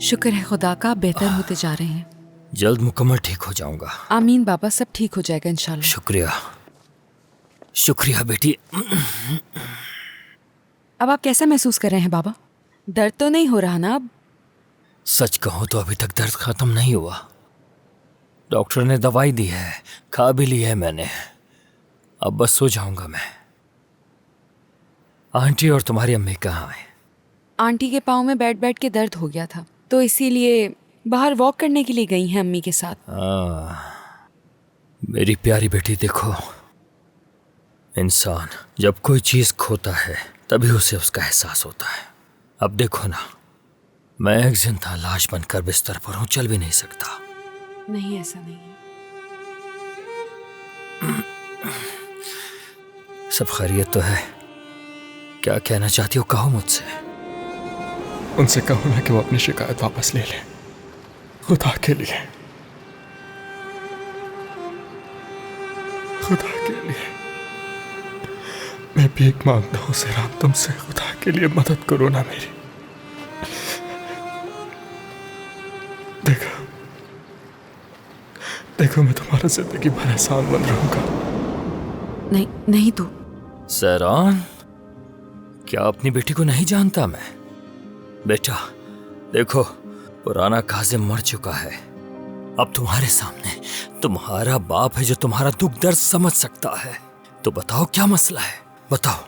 शुक्र है खुदा का, आप बेहतर होते जा रहे हैं। जल्द मुकम्मल ठीक हो जाऊंगा। आमीन बाबा, सब ठीक हो जाएगा इंशाल्लाह। शुक्रिया शुक्रिया बेटी। अब आप कैसा महसूस कर रहे हैं बाबा? दर्द तो नहीं हो रहा ना अब? सच कहूं तो अभी तक दर्द खत्म नहीं हुआ। डॉक्टर ने दवाई दी है, खा भी ली है मैंने। अब बस सो जाऊंगा मैं। आंटी और तुम्हारी अम्मी कहाँ हैं? आंटी के पाँव में बैठ बैठ के दर्द हो गया था, तो इसीलिए बाहर वॉक करने के लिए गई हैं अम्मी के साथ। मेरी प्यारी बेटी, देखो, इंसान जब कोई चीज खोता है तभी उसे उसका एहसास होता है। अब देखो ना, मैं एक जिंदा लाश बनकर बिस्तर पर हूं, चल भी नहीं सकता। नहीं, ऐसा नहीं है। सब खैरियत तो है? क्या कहना चाहती हो, कहो मुझसे। उनसे कहो ना कि वो अपनी शिकायत वापस ले ले, खुदा के लिए, खुदा के लिए। मैं भीख मांगता हूँ सेराम तुमसे, खुदा के लिए मदद करो ना मेरी। देखो देखो, मैं तुम्हारा जिंदगी भर एहसान बन रहूंगा। नहीं नहीं तो। सैरान, क्या अपनी बेटी को नहीं जानता मैं? बेटा देखो, पुराना काजिम मर चुका है। अब तुम्हारे सामने तुम्हारा बाप है जो तुम्हारा दुख दर्द समझ सकता है। तो बताओ क्या मसला है, बताओ।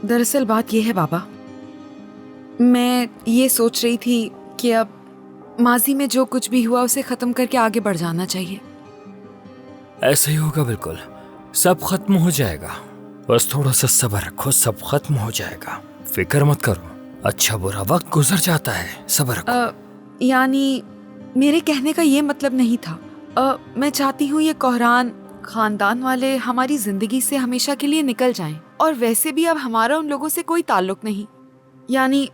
दरअसल बात यह है बाबा, मैं ये सोच रही थी कि अब माजी में जो कुछ भी हुआ उसे खत्म करके आगे बढ़ जाना चाहिए। ऐसा ही होगा, बिल्कुल सब खत्म हो जाएगा। बस थोड़ा सा सब्र रखो, सब खत्म हो जाएगा। फिक्र मत करो, अच्छा बुरा वक्त गुजर जाता है, सब्र रखो। यानी मेरे कहने का ये मतलब नहीं था। मैं चाहती हूँ ये कोहरान खानदान वाले हमारी जिंदगी से हमेशा के लिए निकल जाएं। और वैसे भी अब हमारा उन लोगों से कोई ताल्लुक नहीं। यानी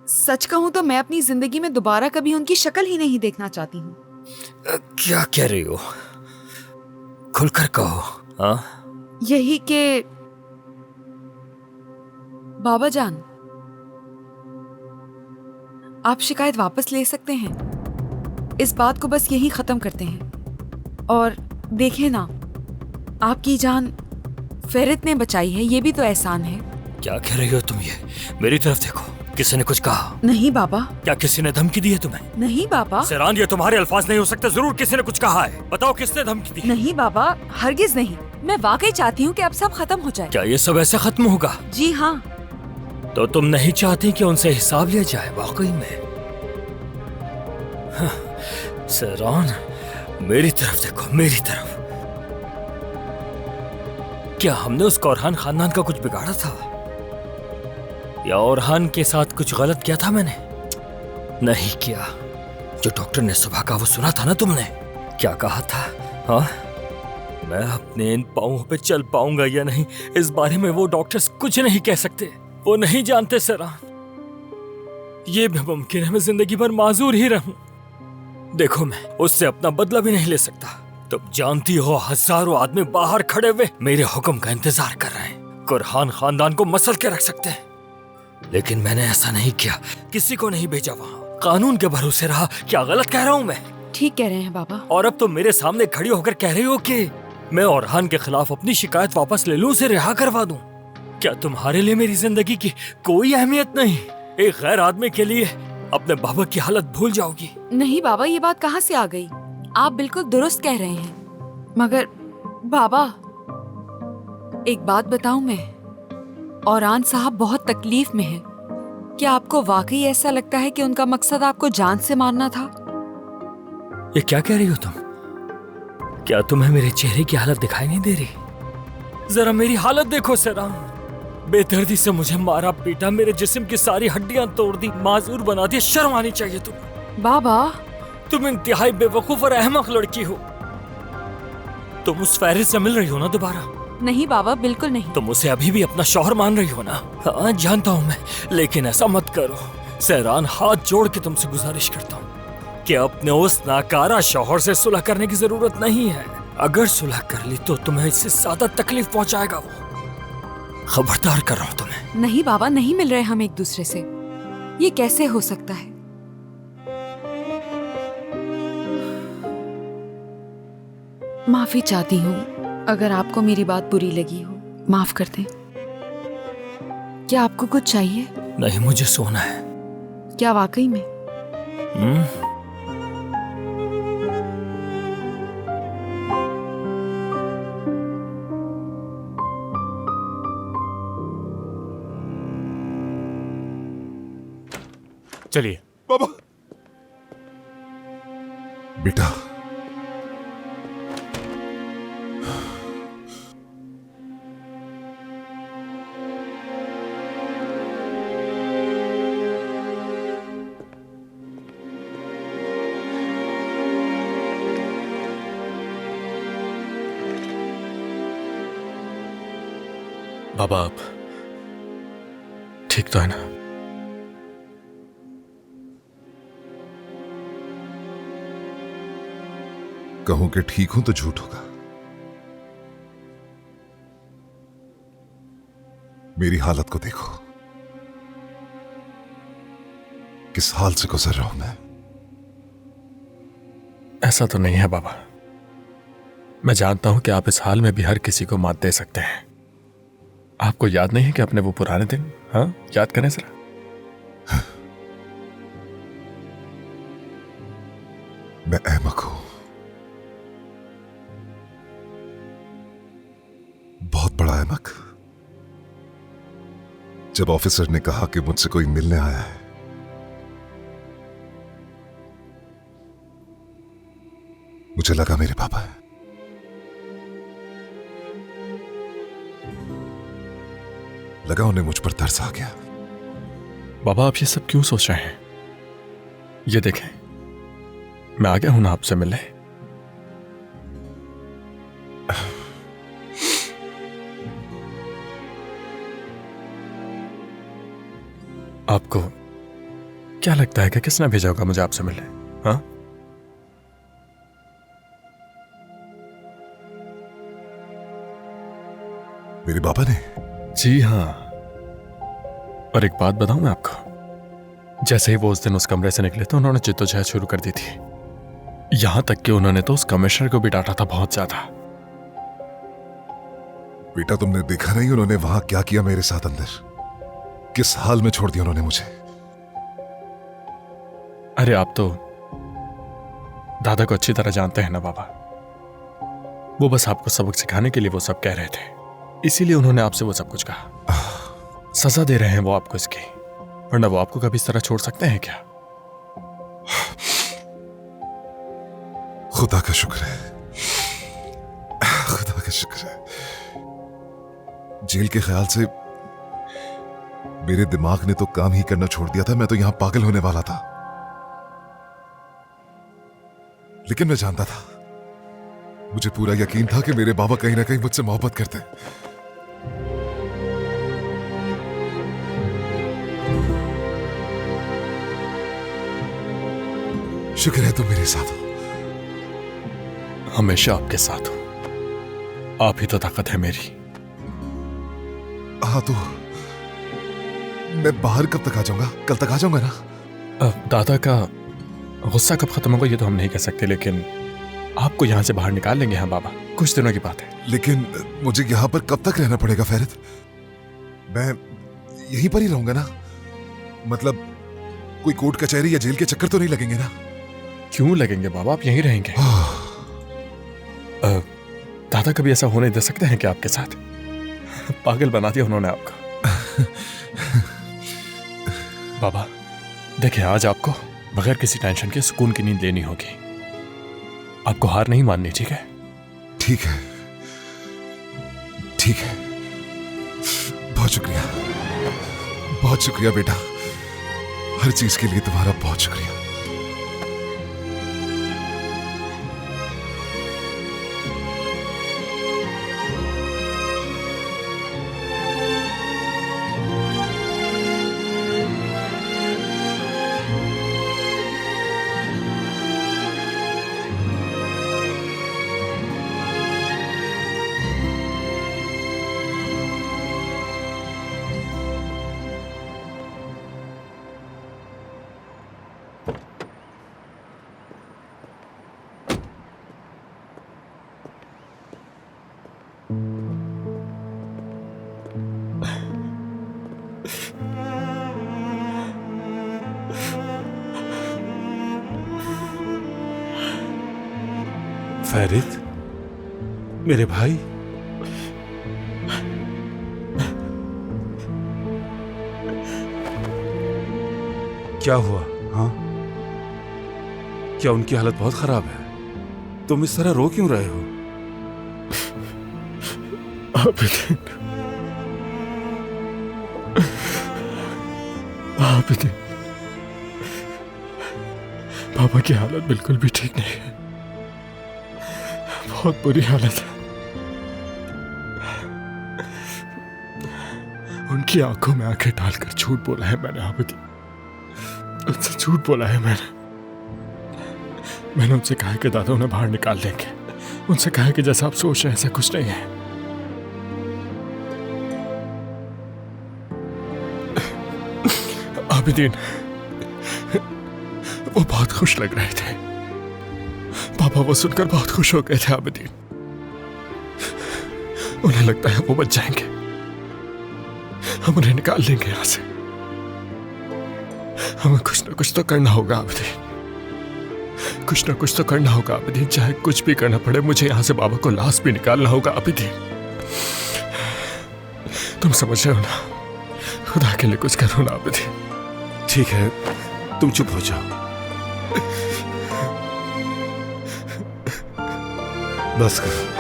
सच कहूँ तो मैं अपनी जिंदगी में दोबारा कभी उनकी शक्ल ही नहीं देखना चाहती हूँ। क्या कह रही हो, खुलकर कहो। हाँ, यही कि बाबा जान, आप शिकायत वापस ले सकते हैं। इस बात को बस यही खत्म करते हैं। और देखें ना, आपकी जान फेरित ने बचाई है, ये भी तो एहसान है। क्या कह रही हो तुम? ये मेरी तरफ देखो, किसी ने कुछ कहा? नहीं बाबा। क्या किसी ने धमकी दी है तुम्हें? नहीं बाबा। सैरान, ये तुम्हारे अल्फाज नहीं हो सकते, जरूर किसी ने कुछ कहा है। बताओ किसने धमकी दी? नहीं बाबा, हरगिज नहीं। मैं वाकई चाहती हूँ कि अब सब खत्म हो जाए। क्या ये सब ऐसे खत्म होगा? जी हाँ। तो तुम नहीं चाहती कि उनसे हिसाब लिया जाए वाकई में? सैरान, मेरी तरफ देखो, मेरी तरफ। क्या हमने उस कोरहान खानदान का कुछ बिगाड़ा था, या ओरहान के साथ कुछ गलत किया था मैंने? नहीं किया। जो डॉक्टर ने सुबह का वो सुना था ना तुमने? क्या कहा था? हाँ, मैं अपने इन पांवों पे चल पाऊंगा या नहीं, इस बारे में वो डॉक्टर्स कुछ नहीं कह सकते। वो नहीं जानते सैरान। ये भी मुमकिन है मैं जिंदगी भर माजूर ही रहूं। देखो, मैं उससे अपना बदला भी नहीं ले सकता। तुम जानती हो, हजारों आदमी बाहर खड़े हुए मेरे हुक्म का इंतजार कर रहे हैं। कोरहान खानदान को मसल के रख सकते हैं, लेकिन मैंने ऐसा नहीं किया। किसी को नहीं भेजा वहाँ, कानून के भरोसे रहा। क्या गलत कह रहा हूँ मैं? ठीक कह रहे हैं बाबा। और अब तुम मेरे सामने खड़ी होकर कह रही हो कि मैं ओरहान के खिलाफ अपनी शिकायत वापस ले लूं, उसे रिहा करवा दूं। क्या तुम्हारे लिए मेरी जिंदगी की कोई अहमियत नहीं? एक गैर आदमी के लिए अपने बाबा की हालत भूल जाओगी? नहीं बाबा, ये बात कहाँ से आ गई? आप बिल्कुल दुरुस्त कह रहे हैं। मगर बाबा, एक बात बताऊं मैं, औरान साहब बहुत तकलीफ में हैं। क्या आपको वाकई ऐसा लगता है कि उनका मकसद आपको जान से मारना था? ये क्या कह रही हो तुम? क्या तुम्हें मेरे चेहरे की हालत दिखाई नहीं दे रही? जरा मेरी हालत देखो सैरान। बेदर्दी से मुझे मारा पीटा, मेरे जिस्म की सारी हड्डियां तोड़ दी, माजूर बना दिया। शर्म आनी चाहिए तुम्हें। बाबा, तुम इंतहाई बेवकूफ और अहमक लड़की हो। तुम उस फैरिस से मिल रही हो ना दोबारा? नहीं बाबा, बिल्कुल नहीं। तुम उसे अभी भी अपना शौहर मान रही हो ना? हाँ, जानता हूँ मैं, लेकिन ऐसा मत करो सैरान। हाथ जोड़ के तुमसे गुजारिश करता हूँ कि अपने उस नाकारा शौहर से सुलह करने की जरूरत नहीं है। अगर सुलह कर ली तो तुम्हें इससे ज्यादा तकलीफ पहुंचाएगा वो। खबरदार कर रहा हूं तुम्हें। नहीं बाबा, नहीं मिल रहे हम एक दूसरे से। ये कैसे हो सकता है? माफी चाहती हूँ अगर आपको मेरी बात बुरी लगी हो। माफ कर दें। क्या आपको कुछ चाहिए? नहीं, मुझे सोना है। क्या वाकई में? चलिए। बाबा। बेटा, बाबा आप ठीक तो है ना? कहूं कि ठीक हूं तो झूठ होगा। मेरी हालत को देखो, किस हाल से गुजर रहा हूं मैं। ऐसा तो नहीं है बाबा। मैं जानता हूं कि आप इस हाल में भी हर किसी को मात दे सकते हैं। आपको याद नहीं है कि अपने वो पुराने दिन? हाँ, याद करें जरा। मैं अहमक हूं, बहुत बड़ा अहमक। जब ऑफिसर ने कहा कि मुझसे कोई मिलने आया है, मुझे लगा मेरे पापा है। लगा उन्हें मुझ पर तरस आ गया। बाबा आप ये सब क्यों सोच रहे हैं? ये देखें, मैं आ गया हूं ना आपसे मिलने। आपको क्या लगता है कि किसने भेजा होगा मुझे आपसे मिलने? हाँ, मेरे पापा ने? जी हाँ। और एक बात बताऊं मैं आपको, जैसे ही वो उस दिन उस कमरे से निकले तो उन्होंने जिद्दोजहद शुरू कर दी थी। यहां तक कि उन्होंने तो उस कमिश्नर को भी डांटा था बहुत ज्यादा। बेटा तुमने देखा नहीं उन्होंने वहां क्या किया मेरे साथ अंदर? किस हाल में छोड़ दिया उन्होंने मुझे। अरे आप तो दादा को अच्छी तरह जानते हैं ना बाबा। वो बस आपको सबक सिखाने के लिए वो सब कह रहे थे, इसीलिए उन्होंने आपसे वो सब कुछ कहा। सजा दे रहे हैं वो आपको इसकी, वरना वो आपको कभी इस तरह छोड़ सकते हैं क्या? खुदा का शुक्र है, खुदा का शुक्र है। जेल के ख्याल से मेरे दिमाग ने तो काम ही करना छोड़ दिया था। मैं तो यहां पागल होने वाला था। लेकिन मैं जानता था, मुझे पूरा यकीन था कि मेरे बाबा कहीं ना कहीं मुझसे मोहब्बत करते हैं। शुक्र है तुम मेरे साथ हो। हमेशा आपके साथ हूं। आप ही तो ताकत है मेरी। हाँ तो मैं बाहर कब तक आ जाऊंगा? कल तक आ जाऊंगा ना? दादा का गुस्सा कब खत्म होगा ये तो हम नहीं कह सकते, लेकिन आपको यहां से बाहर निकाल लेंगे। हाँ बाबा, कुछ दिनों की बात है। लेकिन मुझे यहां पर कब तक रहना पड़ेगा फैरत? मैं यहीं पर ही रहूंगा ना? मतलब कोई कोर्ट कचहरी या जेल के चक्कर तो नहीं लगेंगे ना? क्यों लगेंगे बाबा, आप यहीं रहेंगे। दादा कभी ऐसा होने दे सकते हैं क्या आपके साथ? पागल बना दिया उन्होंने आपको। बाबा देखिए, आज आपको बगैर किसी टेंशन के सुकून की नींद लेनी होगी। आपको हार नहीं माननी, ठीक है? ठीक है, ठीक है। बहुत शुक्रिया, बहुत शुक्रिया बेटा। हर चीज के लिए तुम्हारा बहुत शुक्रिया। फैरिद, मेरे भाई, क्या हुआ? हाँ, क्या उनकी हालत बहुत खराब है? तुम इस तरह रो क्यों रहे हो? आबिदीन, पापा की हालत बिल्कुल भी ठीक नहीं है, बहुत बुरी हालत है। उनकी आंखों में आंखें डालकर झूठ बोला है मैंने आबिदीन, उनसे झूठ बोला है मैंने उनसे कहा कि दादा उन्हें बाहर निकाल देंगे, उनसे कहा कि जैसा आप सोच रहे हैं ऐसा कुछ नहीं है। आबिदीन, वो बहुत खुश लग रहे थे, पापा वो सुनकर बहुत खुश हो गए थे आबिदीन। उन्हें लगता है वो बच जाएंगे, हम उन्हें निकाल लेंगे यहां से। हमें कुछ ना कुछ तो करना होगा आबिदीन, कुछ ना कुछ तो करना होगा आबिदीन, चाहे कुछ भी करना पड़े, मुझे यहां से बाबा को लाश भी निकालना होगा आबिदीन। तुम समझ रहे हो ना, खुदा के लिए कुछ करो ना आबिदीन। ठीक है, तुम चुप हो जाओ, बस करो।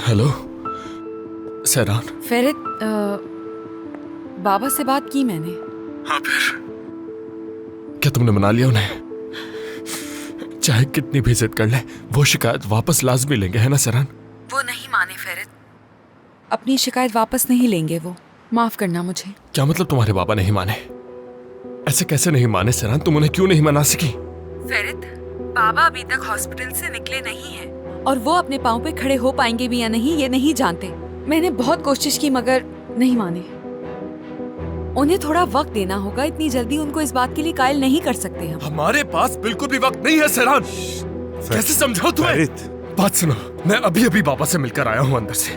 हेलो सहरान। फेरिद, बाबा से बात की मैंने। हाँ, फिर क्या तुमने मना लिया उन्हें? चाहे कितनी भी जिद कर ले, वो शिकायत वापस लाजमी लेंगे, है ना सहरान? वो नहीं माने फेरिद, अपनी शिकायत वापस नहीं लेंगे वो। माफ करना मुझे। क्या मतलब तुम्हारे बाबा नहीं माने? ऐसे कैसे नहीं माने सहरान? तुम उन्हें क्यों नहीं मना सकी? फेरिद, बाबा अभी तक हॉस्पिटल से निकले नहीं हैं और वो अपने पाँव पे खड़े हो पाएंगे भी या नहीं ये नहीं जानते। मैंने बहुत कोशिश की मगर नहीं माने। उन्हें थोड़ा वक्त देना होगा, इतनी जल्दी उनको इस बात के लिए कायल नहीं कर सकते हम। हमारे पास बिल्कुल भी वक्त नहीं है सहरान। कैसे समझाऊं तुम्हें? फैरिद, बात सुनो, मैं अभी अभी बाबा से मिलकर आया हूँ अंदर से।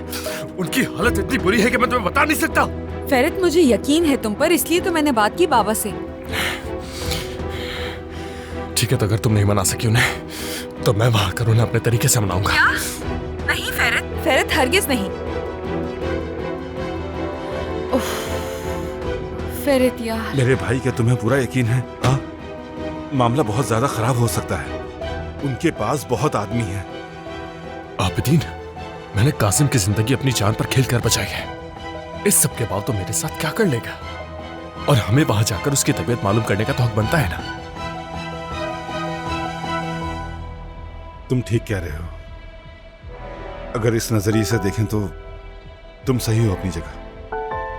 उनकी हालत इतनी बुरी है कि मैं तुम्हें बता नहीं सकता। फेरिद, मुझे यकीन है तुम पर, इसलिए तो मैंने बात की बाबा से। ठीक है, तो अगर तुम नहीं मना सकी उन्हें तो मैं वहां कर उन्हें अपने तरीके से मनाऊंगा। क्या? नहीं फेरिद, फेरिद हरगिज नहीं। उफ, फेरिद यार। मेरे भाई, क्या तुम्हें पूरा यकीन है? हाँ, मामला बहुत ज्यादा खराब हो सकता है, उनके पास बहुत आदमी है। आबिदीन, मैंने कासिम की जिंदगी अपनी जान पर खेल कर बचाई है, इस सब के बाद तो मेरे साथ क्या कर लेगा? और हमें वहां जाकर उसकी तबीयत मालूम करने का तो हक बनता है ना। तुम ठीक कह रहे हो, अगर इस नजरिए से देखें तो तुम सही हो अपनी जगह।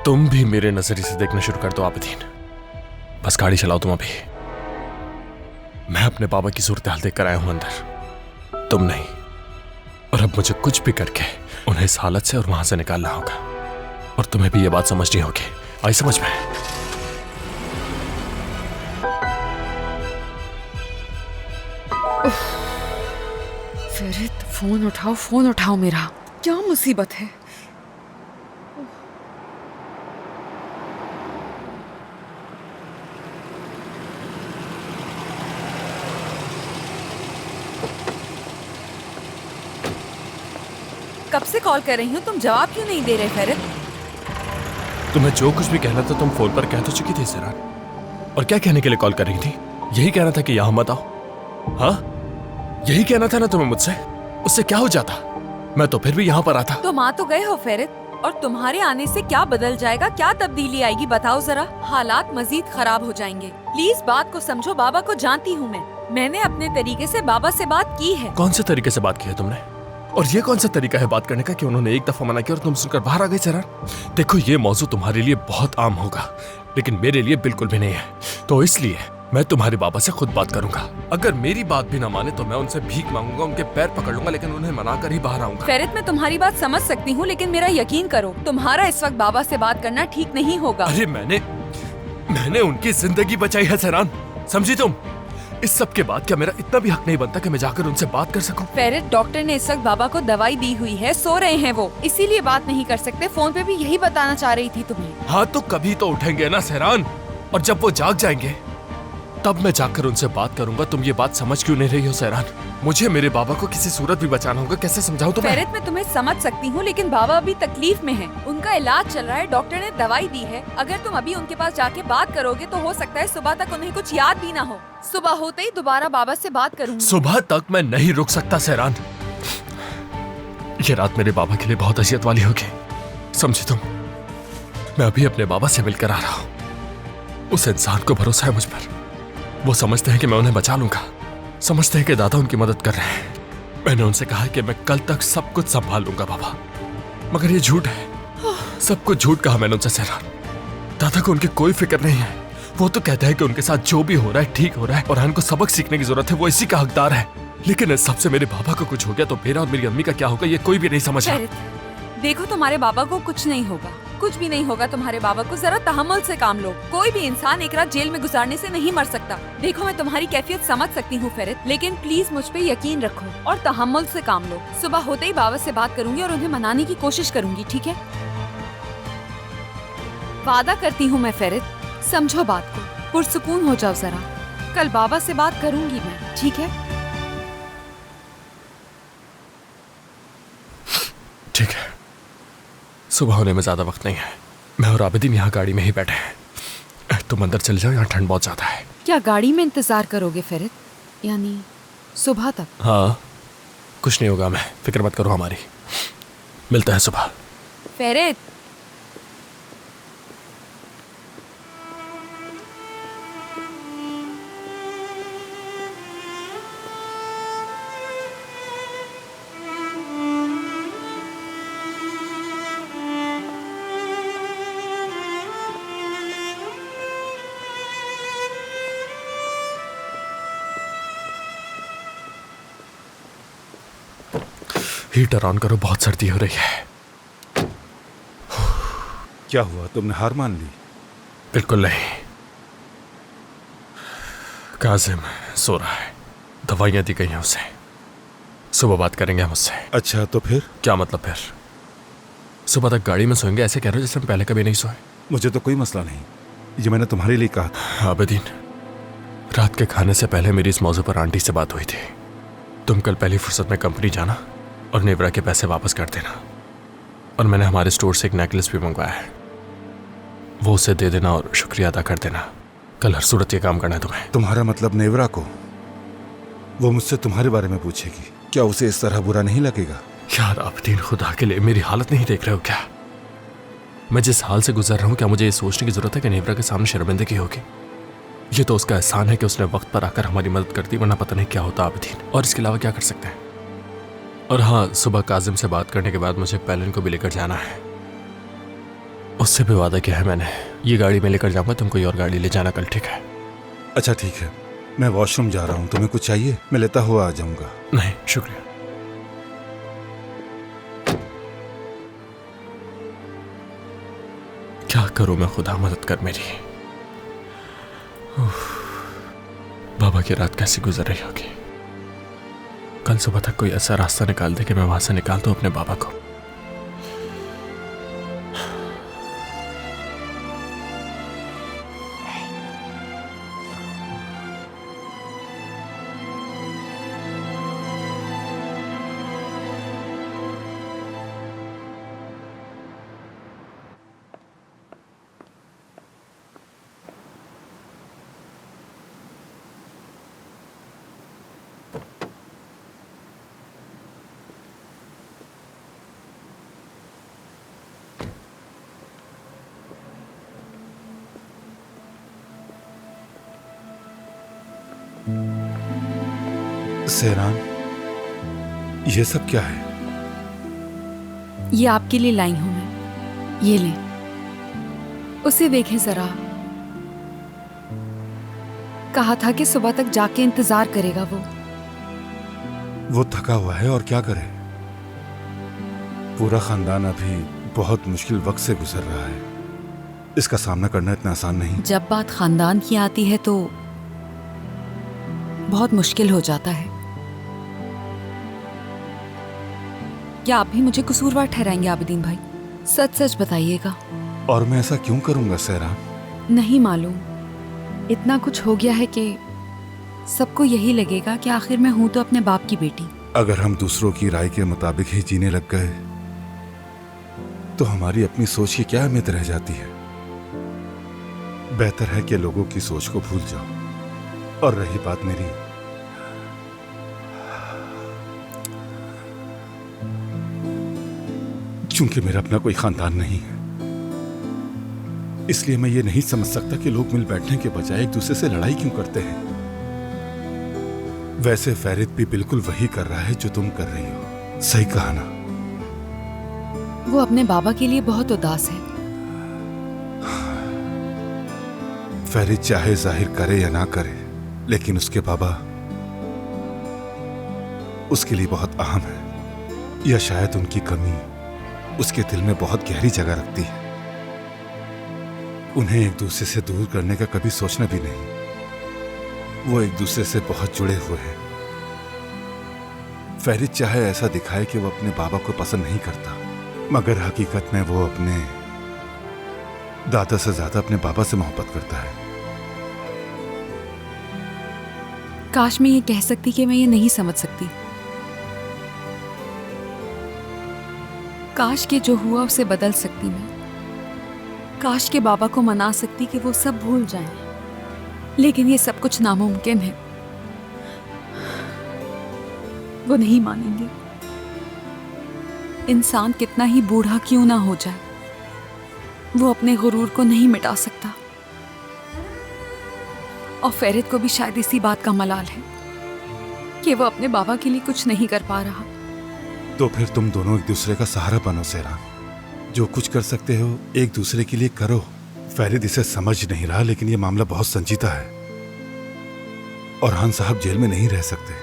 तुम भी मेरे नजरिए से देखना शुरू कर दो आबिदीन। बस गाड़ी चलाओ तुम अभी। मैं अपने बाबा की सूरत हाल देख कर आया हूं अंदर, तुम नहीं। और अब मुझे कुछ भी करके उन्हें इस हालत से और वहां से निकालना होगा। और तुम्हें भी ये बात समझनी होगी, आई समझ में? फेरिद, फोन उठाओ मेरा। क्या मुसीबत है? कब से कॉल कर रही हूँ, तुम जवाब क्यों नहीं दे रहे फेरिद? तुम्हें जो कुछ भी कहना था तुम फोन पर कह तो चुकी थी सहरान। और क्या कहने के लिए कॉल कर रही थी? यही कहना था कि यहां मत आओ? हाँ, यही कहना था ना तुम्हें मुझसे? उससे क्या हो जाता? मैं तो फिर भी यहाँ पर आता। तुम आ तो गए हो फेरिद, और तुम्हारे आने से क्या बदल जाएगा, क्या तब्दीली आएगी बताओ जरा? हालात मजीद खराब हो जाएंगे। प्लीज बात को समझो, बाबा को जानती हूँ मैंने अपने तरीके से बाबा से बात की है। कौन से तरीके से बात की है तुमने? और ये कौन सा तरीका है बात करने का कि उन्होंने एक दफा मना किया और तुम सुनकर बाहर आ गए सहरान? देखो, ये मौजू तुम्हारे लिए बहुत आम होगा, लेकिन मेरे लिए बिल्कुल भी नहीं है। तो इसलिए मैं तुम्हारे बाबा से खुद बात करूंगा। अगर मेरी बात भी ना माने तो मैं उनसे भीख मांगूंगा, उनके पैर पकड़ लूंगा, लेकिन उन्हें मना कर ही बाहर आऊंगा। फेरित, मैं तुम्हारी बात समझ सकती हूँ, लेकिन मेरा यकीन करो, तुम्हारा इस वक्त बाबा से बात करना ठीक नहीं होगा। अरे मैंने उनकी जिंदगी बचाई है सहरान, समझी तुम? इस सब के बाद क्या मेरा इतना भी हक नहीं बनता कि मैं जाकर उनसे बात कर सकूं? फेरित, डॉक्टर ने इस वक्त बाबा को दवाई दी हुई है, सो रहे हैं वो, इसीलिए बात नहीं कर सकते। फोन पे भी यही बताना चाह रही थी तुम्हें। हाँ तो कभी तो उठेंगे ना सहरान, और जब वो जाग जाएंगे तब मैं जाकर उनसे बात करूंगा। तुम ये बात समझ क्यों नहीं रही हो सहरान? मुझे मेरे बाबा को किसी सूरत भी बचाना होगा। कैसे समझाऊं तुम्हें? फेरित, मैं तुम्हें समझ सकती हूँ, लेकिन बाबा अभी तकलीफ में हैं। उनका इलाज चल रहा है, डॉक्टर ने दवाई दी है। अगर तुम अभी उनके पास जाके बात करोगे तो हो सकता है सुबह तक उन्हें कुछ याद भी ना हो। सुबह होते ही दोबारा बाबा से बात करूंगी। सुबह तक मैं नहीं रुक सकता सहरान। ये रात मेरे बाबा के लिए बहुत अजियत वाली होगी, समझी तुम? मैं अभी अपने बाबा से मिलकर आ रहा हूँ। उस इंसान को भरोसा है मुझ पर। वो समझते हैं कि मैं उन्हें बचा लूंगा, समझते हैं कि दादा उनकी मदद कर रहे हैं। मैंने उनसे कहा कि मैं कल तक सब कुछ संभाल लूंगा बाबा, मगर ये झूठ है। सब कुछ झूठ कहा मैंने उनसे सहरान। दादा को उनकी कोई फिक्र नहीं है। वो तो कहता है कि उनके साथ जो भी हो रहा है ठीक हो रहा है और उनको सबक सीखने की जरूरत है, वो इसी का हकदार है। लेकिन इस सबसे मेरे बाबा को कुछ हो गया तो मेरा और मेरी अम्मी का क्या होगा, ये कोई भी नहीं समझ रहा। देखो, तुम्हारे बाबा को कुछ नहीं होगा, कुछ भी नहीं होगा तुम्हारे बाबा को। जरा तहम्मुल से काम लो। कोई भी इंसान एक रात जेल में गुजारने से नहीं मर सकता। देखो, मैं तुम्हारी कैफियत समझ सकती हूँ फेरित, लेकिन प्लीज मुझ पे यकीन रखो और तहम्मुल से काम लो। सुबह होते ही बाबा से बात करूंगी और उन्हें मनाने की कोशिश करूंगी, ठीक है? वादा करती हूँ मैं फेरित, समझो बात को, पुरसुकून हो जाओ जरा। कल बाबा से बात करूंगी मैं, ठीक है? ठीक है, सुबह होने में ज्यादा वक्त नहीं है। मैं और आबिदीन यहाँ गाड़ी में ही बैठे हैं। तुम अंदर चल जाओ, यहाँ ठंड बहुत ज्यादा है। क्या गाड़ी में इंतजार करोगे फेरित? यानी सुबह तक? हाँ, कुछ नहीं होगा, मैं फिक्र मत करो हमारी। मिलता है सुबह। फेरित, हीटर ऑन करो, बहुत सर्दी हो रही है। क्या हुआ, तुमने हार मान ली? बिल्कुल नहीं, काजिम सो रहा है, दवाइयां दी गई हैं उसे। सुबह बात करेंगे हम उससे। अच्छा, तो फिर? क्या मतलब फिर? सुबह तक गाड़ी में सोएंगे, ऐसे कह रहे हो जैसे हम पहले कभी नहीं सोए। मुझे तो कोई मसला नहीं, ये मैंने तुम्हारे लिए कहा था। आबिदीन, रात के खाने से पहले मेरी इस मौजू पर आंटी से बात हुई थी। तुम कल पहली फुर्सत में कंपनी जाना और नेवरा के पैसे वापस कर देना। और मैंने हमारे स्टोर से एक नेकलेस भी मंगवाया है, वो उसे दे देना और शुक्रिया अदा कर देना। कल हर सूरत ये काम करना है तुम्हें। तुम्हारा मतलब नेवरा को? वो मुझसे तुम्हारे बारे में पूछेगी, क्या उसे इस तरह बुरा नहीं लगेगा? यार आबिदीन, खुदा के लिए मेरी हालत नहीं देख रहे हो क्या? मैं जिस हाल से गुजर रहा हूँ, क्या मुझे ये सोचने की जरूरत है कि नेवरा के सामने शर्मिंदगी होगी? ये तो उसका एहसान है कि उसने वक्त पर आकर हमारी मदद कर दी, वरना पता नहीं क्या होता आबिदीन। और इसके अलावा क्या कर सकते हैं? और हाँ, सुबह काजिम से बात करने के बाद मुझे पैलन को भी लेकर जाना है। उससे भी वादा किया है मैंने, ये गाड़ी में लेकर जाऊंगा, तुम कोई और गाड़ी ले जाना कल, ठीक है? अच्छा ठीक है, मैं वॉशरूम जा रहा हूँ, तुम्हें कुछ चाहिए? मैं लेता हुआ आ जाऊंगा। नहीं शुक्रिया। क्या करूं मैं, खुदा मदद कर मेरी। बाबा की रात कैसी गुजर रही होगी। कल सुबह तक कोई ऐसा रास्ता निकाल दे कि मैं वहां से निकाल दूं अपने बाबा को। सहरान, ये सब क्या है? ये आपके लिए लाई हूं मैं, ये लें, उसे देखें जरा। कहा था कि सुबह तक जाके इंतजार करेगा वो थका हुआ है और क्या करे। पूरा खानदान अभी बहुत मुश्किल वक्त से गुजर रहा है। इसका सामना करना इतना आसान नहीं। जब बात खानदान की आती है तो बहुत मुश्किल हो जाता है। क्या आप भी मुझे कसूरवार ठहराएंगे आबिदीन भाई? सच सच बताइएगा। और मैं ऐसा क्यों करूंगा सहरा? नहीं मालूम, इतना कुछ हो गया है कि सबको यही लगेगा कि आखिर मैं हूं तो अपने बाप की बेटी। अगर हम दूसरों की राय के मुताबिक ही जीने लग गए तो हमारी अपनी सोच की क्या अहमियत रह जाती है। बेहतर है कि लोगों की सोच को भूल जाओ। और रही बात मेरी, क्योंकि मेरा अपना कोई खानदान नहीं है, इसलिए मैं ये नहीं समझ सकता कि लोग मिल बैठने के बजाय एक दूसरे से लड़ाई क्यों करते हैं। वैसे फैरिद भी बिल्कुल वही कर रहा है जो तुम कर रही हो। सही कहा ना? वो अपने बाबा के लिए बहुत उदास है। फैरिद चाहे जाहिर करे या ना करे, लेकिन उसके बाबा उसके लिए बहुत अहम है। या शायद उनकी कमी उसके दिल में बहुत गहरी जगह रखती है। उन्हें एक दूसरे से दूर करने का कभी सोचना भी नहीं। वो एक दूसरे से बहुत जुड़े हुए हैं। फैरिद चाहे ऐसा दिखाए कि वो अपने बाबा को पसंद नहीं करता, मगर हकीकत में वो अपने दादा से ज्यादा अपने बाबा से मोहब्बत करता है। काश मैं ये कह सकती कि मैं ये नहीं समझ सकती। काश के जो हुआ उसे बदल सकती मैं। काश के बाबा को मना सकती कि वो सब भूल जाएं। लेकिन ये सब कुछ नामुमकिन है। वो नहीं मानेंगे। इंसान कितना ही बूढ़ा क्यों ना हो जाए, वो अपने गुरूर को नहीं मिटा सकता। और फैरिद को भी शायद इसी बात का मलाल है कि वो अपने बाबा के लिए कुछ नहीं कर पा रहा। तो फिर तुम दोनों एक दूसरे का सहारा बनो सहरा। जो कुछ कर सकते हो एक दूसरे के लिए करो। फैरिद इसे समझ नहीं रहा, लेकिन ये मामला बहुत संजीदा है। और खान साहब जेल में नहीं रह सकते।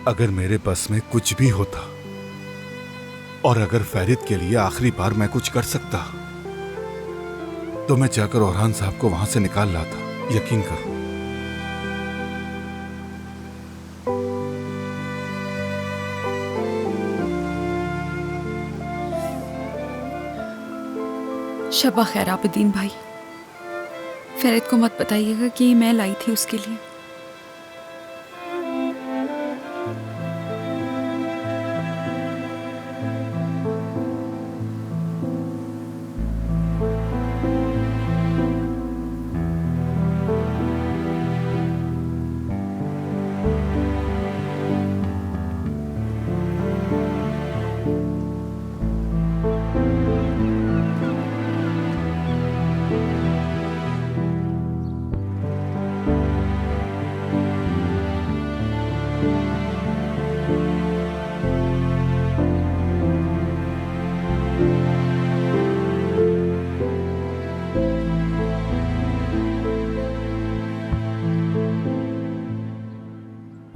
अगर मेरे बस में कुछ भी होता और अगर फैरिद के लिए आखिरी बार मैं कुछ कर सकता तो मैं जाकर औरहान साहब को वहां से निकाल लाता। यकीन करो। शबा खैर आबिदीन भाई। फैरिद को मत बताइएगा कि मैं लाई थी उसके लिए।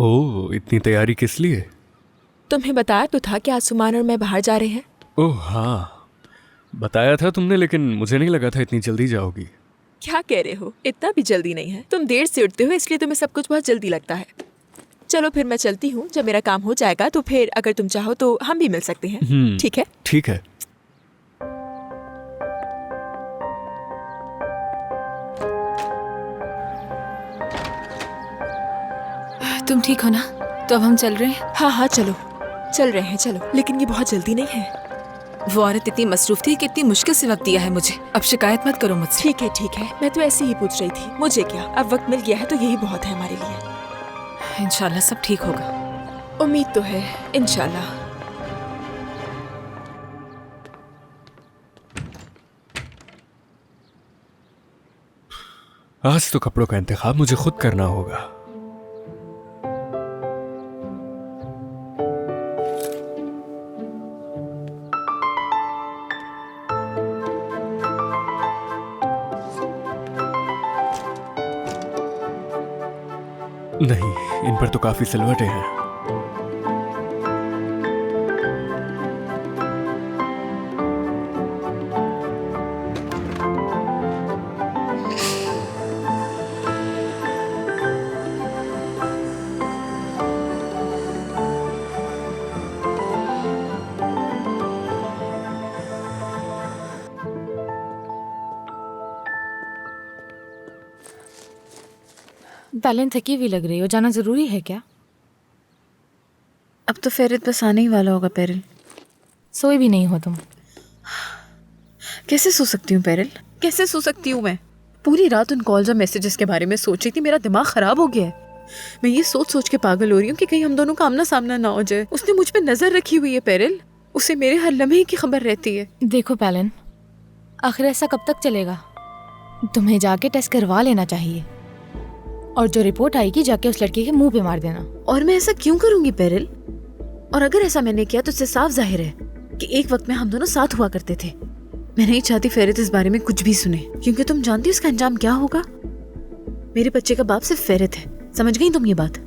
ओह, इतनी तैयारी किस लिए? तुम्हें बताया तो था कि आज सुमान और मैं बाहर जा रहे हैं। ओह हाँ, बताया था तुमने, लेकिन मुझे नहीं लगा था इतनी जल्दी जाओगी। क्या कह रहे हो? इतना भी जल्दी नहीं है। तुम देर से उठते हो इसलिए तुम्हें सब कुछ बहुत जल्दी लगता है। चलो फिर मैं चलती हूँ। जब मेरा काम हो जाएगा तो फिर अगर तुम चाहो तो हम भी मिल सकते हैं। ठीक है? ठीक है। तुम ठीक हो ना? तो अब हम चल रहे हैं। हाँ हाँ चलो, चल रहे हैं। चलो, लेकिन ये बहुत जल्दी नहीं है। वो औरत इतनी मसरूफ थी कि इतनी मुश्किल से वक्त दिया है मुझे। अब शिकायत मत करो मुझसे। ठीक है ठीक है, मैं तो ऐसे ही पूछ रही थी। मुझे क्या, अब वक्त मिल गया है तो यही बहुत है हमारे लिए। इंशाल्लाह सब ठीक होगा। उम्मीद तो है, इंशाल्लाह। आज तो कपड़ों का इंतखाब मुझे खुद करना होगा। नहीं, इन पर तो काफी सिलवटें हैं। बैलेंस थकी हुई लग रही हो, जाना जरूरी है क्या? अब तो फेरित बस आने ही वाला होगा पेरिल। सोई भी नहीं हो तुम? कैसे सो सकती हूँ पेरिल, कैसे सो सकती हूँ मैं? पूरी रात उन कॉल्स और मैसेजेस के बारे में सोच रही थी, मेरा दिमाग खराब हो गया है। मैं ये सोच सोच के पागल हो रही हूँ कि कहीं हम दोनों का आमना सामना ना हो जाए। उसने मुझ पे नजर रखी हुई है पेरिल, उसे मेरे हर लम्हे की खबर रहती है। देखो पैलन, आखिर ऐसा कब तक चलेगा? तुम्हें जाके टेस्ट करवा लेना चाहिए और जो रिपोर्ट आएगी जाके उस लड़के के मुंह पे मार देना। और मैं ऐसा क्यों करूंगी पेरिल? और अगर ऐसा मैंने किया तो इससे साफ जाहिर है कि एक वक्त में हम दोनों साथ हुआ करते थे। मैं नहीं चाहती फेरित इस बारे में कुछ भी सुने, क्योंकि तुम जानती हो इसका अंजाम क्या होगा। मेरे बच्चे का बाप सिर्फ फेरित है, समझ गई तुम ये बात?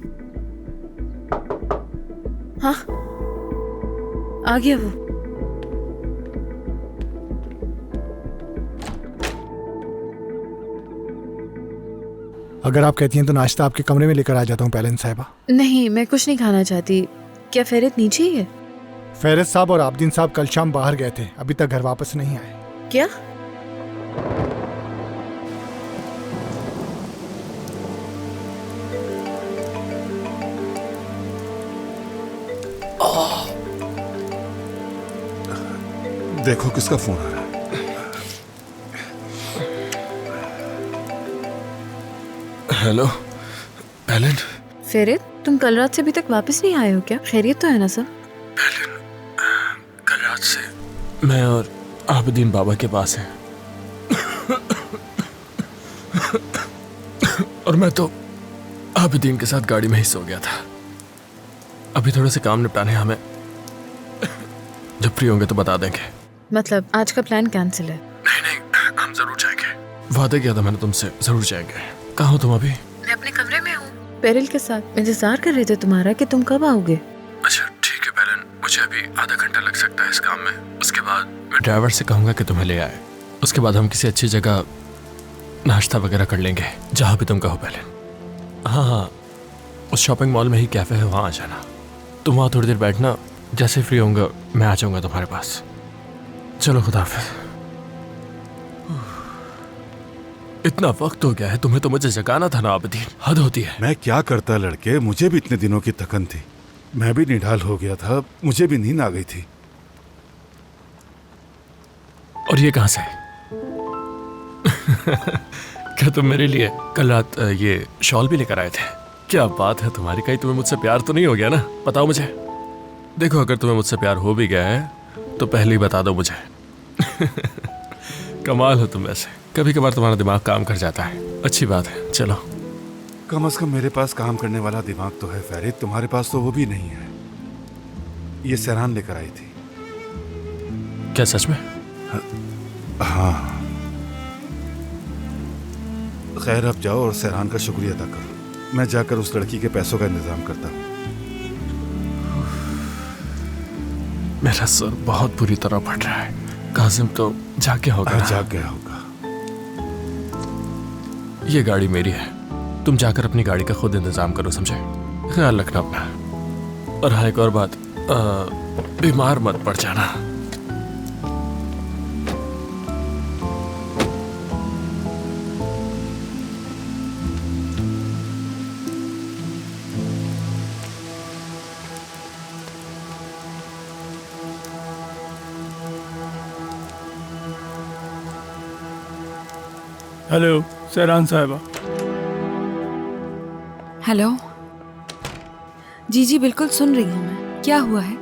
हाँ, आ गया वो। अगर आप कहती हैं तो नाश्ता आपके कमरे में लेकर आ जाता हूँ पैलन साहिबा। नहीं, मैं कुछ नहीं खाना चाहती। क्या फेरित नीचे ही है? फेरित साहब और आबदीन साहब कल शाम बाहर गए थे, अभी तक घर वापस नहीं आए। क्या? देखो किसका फोन आ रहा है। हेलो पैलन। फेरित, तुम कल रात से अभी तक वापस नहीं आए हो क्या? खैरियत तो है ना सब? कल रात से मैं और आबदीन बाबा के पास हैं और मैं तो आबदीन के साथ गाड़ी में ही सो गया था। अभी थोड़े से काम निपटाने हैं हमें, जब फ्री होंगे तो बता देंगे। मतलब आज का प्लान कैंसिल है? नहीं, हम जरूर जाएंगे, वादा किया था मैंने तुमसे, जरूर जाएंगे। कहाँ हो तुम अभी? मैं अपने कमरे में हूँ पेरिल के साथ। इंतजार कर रहे थे तुम्हारा कि तुम कब आओगे। अच्छा ठीक है पैलन, मुझे अभी आधा घंटा लग सकता है इस काम में। उसके बाद मैं ड्राइवर से कहूँगा कि तुम्हें ले आए। उसके बाद हम किसी अच्छी जगह नाश्ता वगैरह कर लेंगे, जहाँ भी तुम कहो पैलन। हाँ, उस शॉपिंग मॉल में ही कैफ़े है, वहाँ आ जाना। तुम वहाँ थोड़ी देर बैठना, जैसे फ्री होऊंगा मैं आ जाऊँगा तुम्हारे पास। चलो खुदा हाफिज़। इतना वक्त हो गया है, तुम्हें तो मुझे जगाना था ना आबदीन, हद होती है। मैं क्या करता लड़के, मुझे भी इतने दिनों की थकन थी। मैं भी निढाल हो गया था, मुझे भी नींद आ गई थी। और ये कहाँ से? क्या तुम मेरे लिए कल रात ये शॉल भी लेकर आए थे? क्या बात है तुम्हारी, कहीं तुम्हें मुझसे प्यार तो नहीं हो गया ना? बताओ मुझे। देखो अगर तुम्हें मुझसे प्यार हो भी गया है तो पहले ही बता दो मुझे। कमाल हो तुम वैसे, कभी कभार तुम्हारा दिमाग काम कर जाता है, अच्छी बात है। चलो, कम से कम मेरे पास काम करने वाला दिमाग तो है फरीद, तुम्हारे पास तो वो भी नहीं है। ये सहरान लेकर आई थी। क्या सच में? हाँ। खैर अब जाओ और सहरान का शुक्रिया अदा करो। मैं जाकर उस लड़की के पैसों का इंतजाम करता हूँ। मेरा सर बहुत बुरी तरह फट रहा है। काजिम तो जाग गया होगा। जाग गया होगा। ये गाड़ी मेरी है, तुम जाकर अपनी गाड़ी का खुद इंतजाम करो, समझे? ख्याल रखना अपना। और हाँ, एक और बात, बीमार मत पड़ जाना। हेलो सहरान साहिबा। हेलो। जी बिल्कुल सुन रही हूँ मैं। क्या हुआ है?